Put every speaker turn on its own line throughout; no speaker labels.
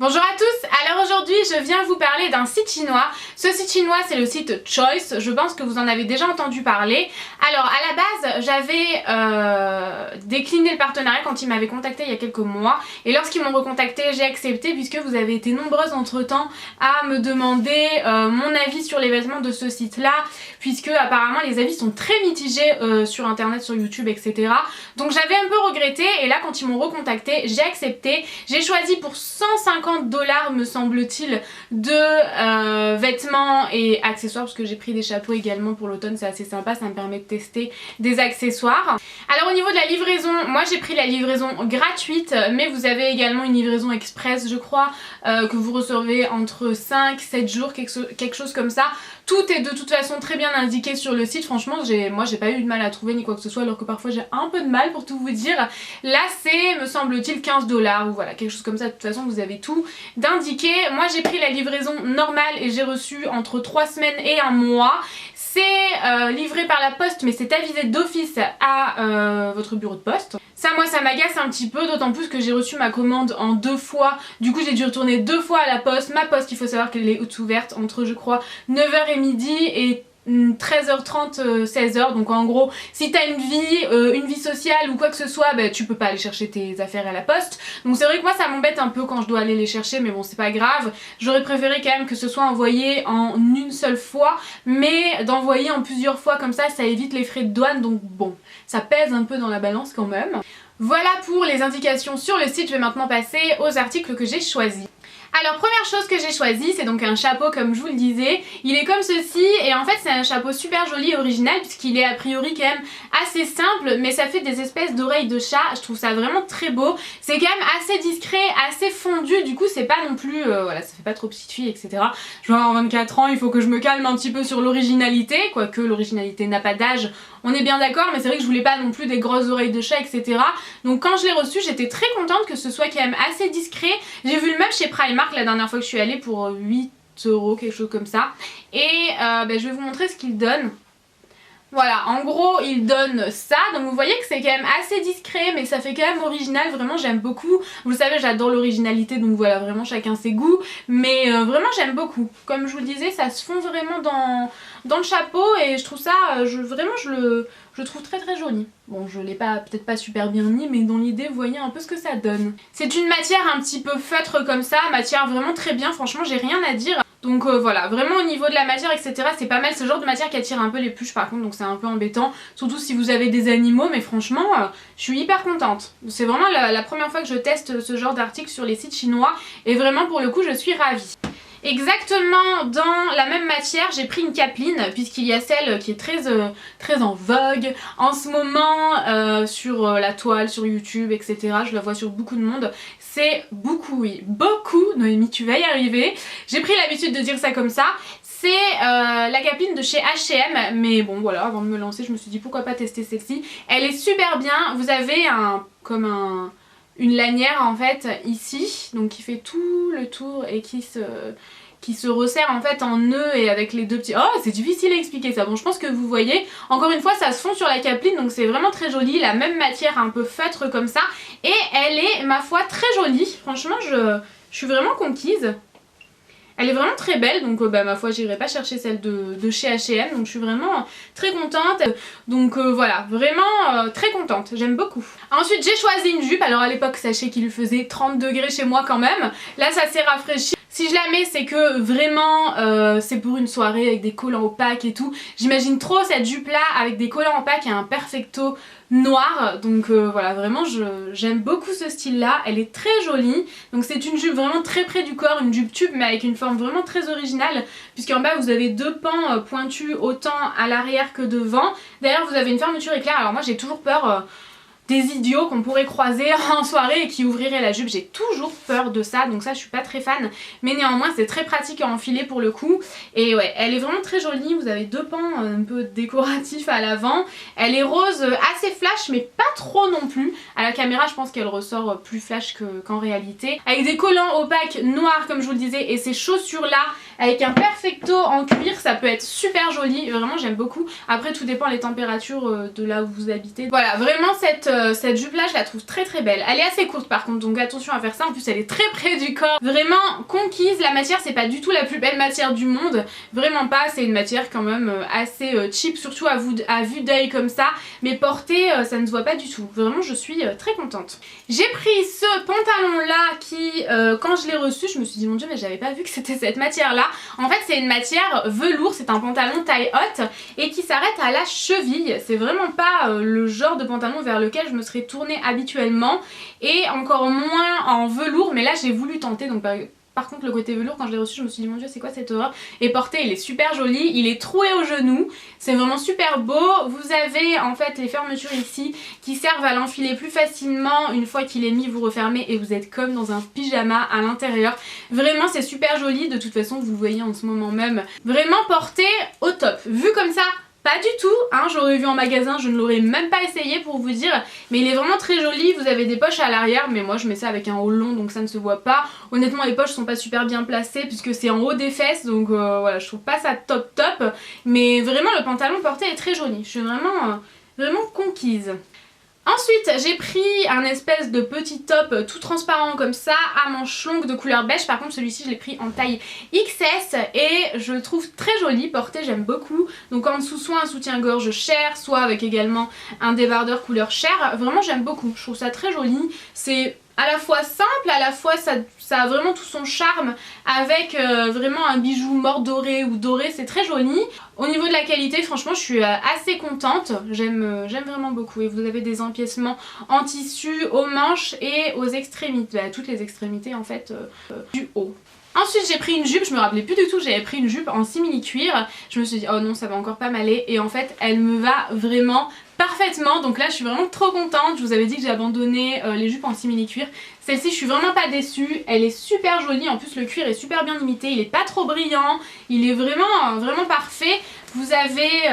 Bonjour à tous, alors aujourd'hui je viens vous parler d'un site chinois. Ce site chinois c'est le site Choice, je pense que vous en avez déjà entendu parler. Alors à la base j'avais décliné le partenariat quand ils m'avaient contacté il y a quelques mois. Et lorsqu'ils m'ont recontacté j'ai accepté puisque vous avez été nombreuses entre temps à me demander mon avis sur les vêtements de ce site là. Puisque apparemment les avis sont très mitigés sur internet, sur YouTube, etc. Donc j'avais un peu regretté et là quand ils m'ont recontacté j'ai accepté. J'ai choisi pour 150$ me semble-t-il de vêtements et accessoires parce que j'ai pris des chapeaux également pour l'automne, c'est assez sympa, ça me permet de tester des accessoires. Alors au niveau de la livraison, moi j'ai pris la livraison gratuite mais vous avez également une livraison express je crois que vous recevez entre 5-7 jours, quelque chose comme ça. Tout est de toute façon très bien indiqué sur le site, franchement moi j'ai pas eu de mal à trouver ni quoi que ce soit alors que parfois j'ai un peu de mal pour tout vous dire. Là c'est me semble-t-il 15$ ou voilà quelque chose comme ça, de toute façon vous avez tout d'indiqué. Moi j'ai pris la livraison normale et j'ai reçu entre 3 semaines et un mois. C'est livré par la poste mais c'est avisé d'office à votre bureau de poste. Ça moi ça m'agace un petit peu, d'autant plus que j'ai reçu ma commande en 2 fois. Du coup j'ai dû retourner 2 fois à la poste. Ma poste il faut savoir qu'elle est ouverte entre je crois 9h et midi et 13h30, 16h, donc en gros si t'as une vie sociale ou quoi que ce soit, bah, tu peux pas aller chercher tes affaires à la poste. Donc c'est vrai que moi ça m'embête un peu quand je dois aller les chercher, mais bon c'est pas grave. J'aurais préféré quand même que ce soit envoyé en une seule fois, mais d'envoyer en plusieurs fois comme ça évite les frais de douane, donc bon ça pèse un peu dans la balance quand même. Voilà pour les indications sur le site, je vais maintenant passer aux articles que j'ai choisis. Alors première chose que j'ai choisi, c'est donc un chapeau comme je vous le disais. Il est comme ceci et en fait c'est un chapeau super joli et original puisqu'il est a priori quand même assez simple, mais ça fait des espèces d'oreilles de chat. Je trouve ça vraiment très beau. C'est quand même assez discret, assez fondu, du coup c'est pas non plus, voilà, ça fait pas trop petite fille, etc. Je vais avoir 24 ans, il faut que je me calme un petit peu sur l'originalité, quoique l'originalité n'a pas d'âge, on est bien d'accord, mais c'est vrai que je voulais pas non plus des grosses oreilles de chat, etc. Donc quand je l'ai reçu j'étais très contente que ce soit quand même assez discret. J'ai vu le même chez Primark la dernière fois que je suis allée pour 8€, quelque chose comme ça. Et je vais vous montrer ce qu'il donne. Voilà, en gros il donne ça, donc vous voyez que c'est quand même assez discret mais ça fait quand même original, vraiment j'aime beaucoup. Vous le savez j'adore l'originalité donc voilà, vraiment chacun ses goûts, mais vraiment j'aime beaucoup. Comme je vous le disais ça se fond vraiment dans le chapeau et je trouve ça, vraiment je le trouve très très joli. Bon je l'ai peut-être pas super bien mis mais dans l'idée vous voyez un peu ce que ça donne. C'est une matière un petit peu feutre comme ça, matière vraiment très bien, franchement j'ai rien à dire. Donc voilà, vraiment au niveau de la matière etc c'est pas mal, ce genre de matière qui attire un peu les pluches par contre, donc c'est un peu embêtant, surtout si vous avez des animaux, mais franchement je suis hyper contente. C'est vraiment la première fois que je teste ce genre d'article sur les sites chinois et vraiment pour le coup je suis ravie. Exactement dans la même matière j'ai pris une capeline puisqu'il y a celle qui est très en vogue en ce moment sur la toile, sur YouTube, etc. Je la vois sur beaucoup de monde. C'est beaucoup, oui, beaucoup, Noémie tu vas y arriver. J'ai pris l'habitude de dire ça comme ça. C'est la capeline de chez H&M, mais bon voilà, avant de me lancer je me suis dit pourquoi pas tester celle-ci. Elle est super bien, vous avez une lanière en fait ici, donc qui fait tout le tour et qui se resserre en fait en nœud et avec les deux petits... Oh c'est difficile à expliquer ça, bon je pense que vous voyez. Encore une fois ça se fond sur la capeline donc c'est vraiment très joli, la même matière un peu feutre comme ça. Et elle est ma foi très jolie, franchement je suis vraiment conquise. Elle est vraiment très belle donc ma foi j'irai pas chercher celle de chez H&M donc je suis vraiment très contente. Donc voilà, vraiment très contente, j'aime beaucoup. Ensuite j'ai choisi une jupe, alors à l'époque sachez qu'il faisait 30 degrés chez moi quand même. Là ça s'est rafraîchi. Si je la mets c'est que vraiment c'est pour une soirée avec des collants opaques et tout. J'imagine trop cette jupe là avec des collants opaques et un perfecto noir. Donc voilà, vraiment j'aime beaucoup ce style là, elle est très jolie. Donc c'est une jupe vraiment très près du corps, une jupe tube mais avec une forme vraiment très originale. Puisqu'en bas vous avez 2 pans pointus autant à l'arrière que devant. D'ailleurs vous avez une fermeture éclair, alors moi j'ai toujours peur... des idiots qu'on pourrait croiser en soirée et qui ouvriraient la jupe, j'ai toujours peur de ça, donc ça je suis pas très fan, mais néanmoins c'est très pratique à enfiler pour le coup. Et ouais, elle est vraiment très jolie, vous avez 2 pans un peu décoratifs à l'avant, elle est rose assez flash mais pas trop non plus, à la caméra je pense qu'elle ressort plus flash qu'en réalité, avec des collants opaques noirs comme je vous le disais et ces chaussures là, avec un perfecto en cuir, ça peut être super joli, vraiment j'aime beaucoup. Après tout dépend les températures de là où vous habitez. Voilà, vraiment cette jupe là je la trouve très très belle. Elle est assez courte par contre, donc attention à faire ça, en plus elle est très près du corps. Vraiment conquise, la matière c'est pas du tout la plus belle matière du monde, vraiment pas, c'est une matière quand même assez cheap, surtout à vue d'œil comme ça, mais portée ça ne se voit pas du tout. Vraiment je suis très contente. J'ai pris ce pantalon là qui quand je l'ai reçu je me suis dit mon dieu mais j'avais pas vu que c'était cette matière là. En fait c'est une matière velours, c'est un pantalon taille haute et qui s'arrête à la cheville. C'est vraiment pas le genre de pantalon vers lequel je me serais tournée habituellement et encore moins en velours, mais là j'ai voulu tenter donc par contre le côté velours quand je l'ai reçu je me suis dit mon dieu c'est quoi cette horreur. Et porté il est super joli, il est troué au genou, c'est vraiment super beau. Vous avez en fait les fermetures ici qui servent à l'enfiler plus facilement. Une fois qu'il est mis vous refermez et vous êtes comme dans un pyjama à l'intérieur. Vraiment c'est super joli, de toute façon vous le voyez en ce moment même. Vraiment porté au top. Vu comme ça pas du tout, hein, j'aurais vu en magasin, je ne l'aurais même pas essayé pour vous dire, mais il est vraiment très joli. Vous avez des poches à l'arrière, mais moi je mets ça avec un haut long donc ça ne se voit pas. Honnêtement les poches sont pas super bien placées puisque c'est en haut des fesses, donc voilà, je trouve pas ça top top, mais vraiment le pantalon porté est très joli. Je suis vraiment conquise. Ensuite j'ai pris un espèce de petit top tout transparent comme ça à manches longues de couleur beige. Par contre celui-ci je l'ai pris en taille XS et je le trouve très joli porté, j'aime beaucoup. Donc en dessous soit un soutien-gorge chair, soit avec également un débardeur couleur chair. Vraiment j'aime beaucoup, je trouve ça très joli. C'est à la fois simple, à la fois ça a vraiment tout son charme avec vraiment un bijou mort doré ou doré, c'est très joli. Au niveau de la qualité franchement je suis assez contente, j'aime vraiment beaucoup. Et vous avez des empiècements en tissu aux manches et aux extrémités, toutes les extrémités en fait du haut. Ensuite j'ai pris une jupe, je me rappelais plus du tout, j'avais pris une jupe en simili cuir. Je me suis dit oh non ça va encore pas m'aller et en fait elle me va vraiment parfaitement. Donc là je suis vraiment trop contente, je vous avais dit que j'ai abandonné les jupes en simili cuir. Celle-ci je suis vraiment pas déçue, elle est super jolie, en plus le cuir est super bien imité, il est pas trop brillant, il est vraiment parfait. Vous avez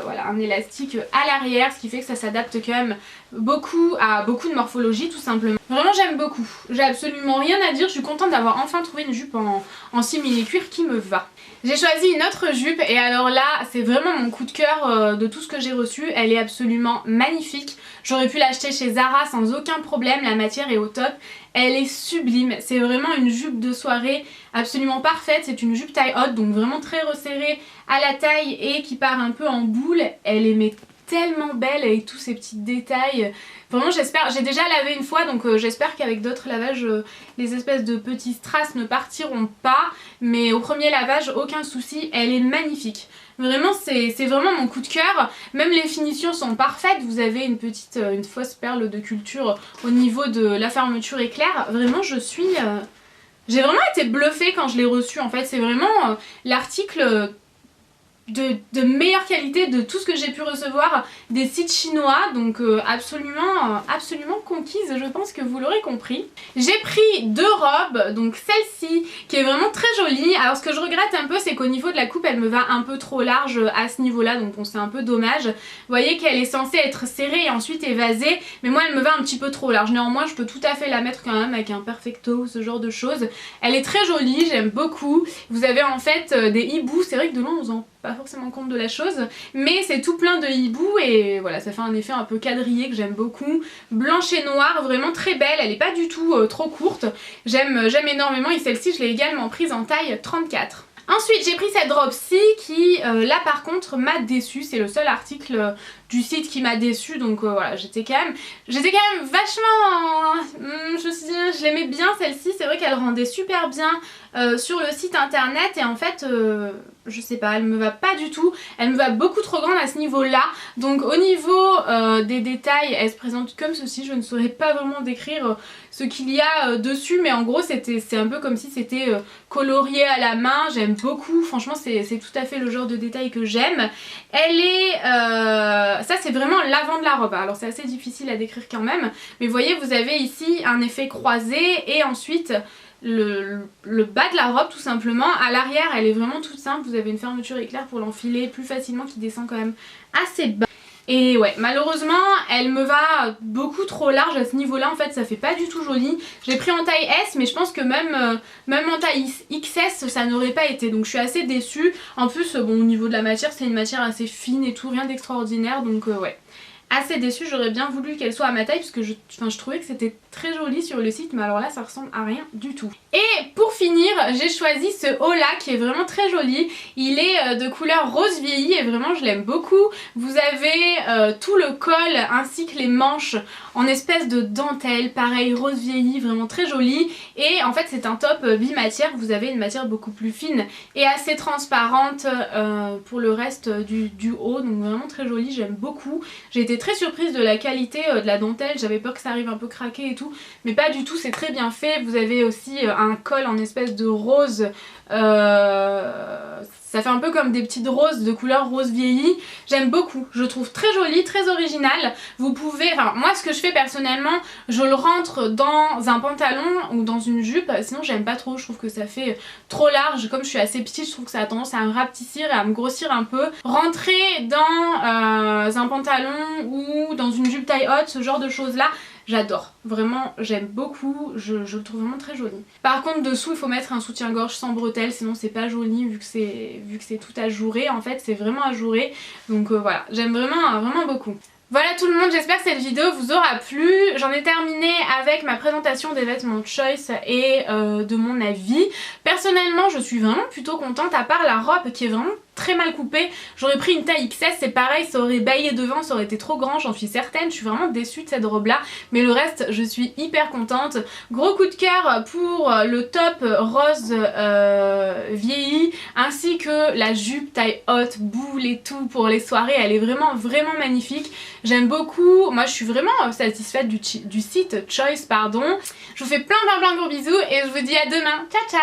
voilà, un élastique à l'arrière, ce qui fait que ça s'adapte quand même beaucoup à beaucoup de morphologie tout simplement. Vraiment j'aime beaucoup, j'ai absolument rien à dire, je suis contente d'avoir enfin trouvé une jupe en simili cuir qui me va. J'ai choisi une autre jupe et alors là c'est vraiment mon coup de cœur de tout ce que j'ai reçu, elle est absolument magnifique. J'aurais pu l'acheter chez Zara sans aucun problème, la matière est au top, elle est sublime, c'est vraiment une jupe de soirée absolument parfaite, c'est une jupe taille haute donc vraiment très resserrée à la taille et qui part un peu en boule, elle est mais tellement belle avec tous ces petits détails. Vraiment j'espère, j'ai déjà lavé une fois donc j'espère qu'avec d'autres lavages les espèces de petits strass ne partiront pas, mais au premier lavage aucun souci, elle est magnifique. Vraiment c'est vraiment mon coup de cœur, même les finitions sont parfaites, vous avez une fausse perle de culture au niveau de la fermeture éclair. Vraiment j'ai vraiment été bluffée quand je l'ai reçu en fait, c'est vraiment l'article de meilleure qualité de tout ce que j'ai pu recevoir des sites chinois, donc absolument conquise, je pense que vous l'aurez compris. J'ai pris deux robes, donc celle-ci qui est vraiment très jolie. Alors ce que je regrette un peu c'est qu'au niveau de la coupe elle me va un peu trop large à ce niveau là, donc bon, c'est un peu dommage. Vous voyez qu'elle est censée être serrée et ensuite évasée, mais moi elle me va un petit peu trop large. Néanmoins je peux tout à fait la mettre quand même avec un perfecto ou ce genre de choses. Elle est très jolie, j'aime beaucoup. Vous avez en fait des hiboux, c'est vrai que de loin on se rend pas forcément compte de la chose, mais c'est tout plein de hiboux et voilà ça fait un effet un peu quadrillé que j'aime beaucoup. Blanche et noire, vraiment très belle, elle est pas du tout trop courte, j'aime énormément et celle-ci je l'ai également prise en taille 34. Ensuite j'ai pris cette robe-ci qui là par contre m'a déçue, c'est le seul article du site qui m'a déçue, donc voilà j'étais quand même vachement je me suis dit, je l'aimais bien celle-ci, c'est vrai qu'elle rendait super bien sur le site internet et en fait je sais pas, elle me va pas du tout, elle me va beaucoup trop grande à ce niveau là, donc au niveau des détails elle se présente comme ceci, je ne saurais pas vraiment décrire ce qu'il y a dessus, mais en gros c'est un peu comme si c'était colorié à la main, j'aime beaucoup, franchement c'est tout à fait le genre de détail que j'aime. Elle est ça c'est vraiment l'avant de la robe, alors c'est assez difficile à décrire quand même, mais vous voyez vous avez ici un effet croisé et ensuite le bas de la robe tout simplement. À l'arrière elle est vraiment toute simple, vous avez une fermeture éclair pour l'enfiler plus facilement qui descend quand même assez bas. Et ouais, malheureusement elle me va beaucoup trop large à ce niveau là, en fait ça fait pas du tout joli. Je l'ai pris en taille S mais je pense que même en taille XS ça n'aurait pas été, donc je suis assez déçue. En plus bon, au niveau de la matière c'est une matière assez fine et tout, rien d'extraordinaire, donc ouais. Assez déçue, j'aurais bien voulu qu'elle soit à ma taille parce que je trouvais que c'était très joli sur le site, mais alors là ça ressemble à rien du tout. Et pour finir, j'ai choisi ce haut là qui est vraiment très joli. Il est de couleur rose vieilli et vraiment je l'aime beaucoup. Vous avez tout le col ainsi que les manches en espèce de dentelle, pareil rose vieilli, vraiment très joli. Et en fait c'est un top bimatière, vous avez une matière beaucoup plus fine et assez transparente pour le reste du haut, donc vraiment très joli, j'aime beaucoup. J'ai été très surprise de la qualité de la dentelle, j'avais peur que ça arrive un peu craqué et tout, mais pas du tout, c'est très bien fait. Vous avez aussi un col en espèce de rose, ça fait un peu comme des petites roses de couleur rose vieilli. J'aime beaucoup, je trouve très joli, très original. Vous pouvez, enfin moi ce que je fais personnellement, je le rentre dans un pantalon ou dans une jupe, sinon j'aime pas trop, je trouve que ça fait trop large. Comme je suis assez petite, je trouve que ça a tendance à me rapetissir et à me grossir un peu. Rentrer dans un pantalon ou dans une jupe taille haute, ce genre de choses là, j'adore, vraiment j'aime beaucoup, je le trouve vraiment très joli. Par contre dessous il faut mettre un soutien-gorge sans bretelles, sinon c'est pas joli vu que c'est tout ajouré, en fait c'est vraiment ajouré, donc voilà, j'aime vraiment beaucoup. Voilà tout le monde, j'espère que cette vidéo vous aura plu. J'en ai terminé avec ma présentation des vêtements Choice et de mon avis. Personnellement je suis vraiment plutôt contente, à part la robe qui est vraiment très mal coupée. J'aurais pris une taille XS, c'est pareil, ça aurait baillé devant, ça aurait été trop grand, j'en suis certaine. Je suis vraiment déçue de cette robe là, mais le reste je suis hyper contente. Gros coup de cœur pour le top rose vieilli, ainsi que la jupe taille haute, boule et tout pour les soirées. Elle est vraiment magnifique, j'aime beaucoup. Moi je suis vraiment satisfaite du site Choice, pardon. Je vous fais plein de gros bisous et je vous dis à demain, ciao ciao.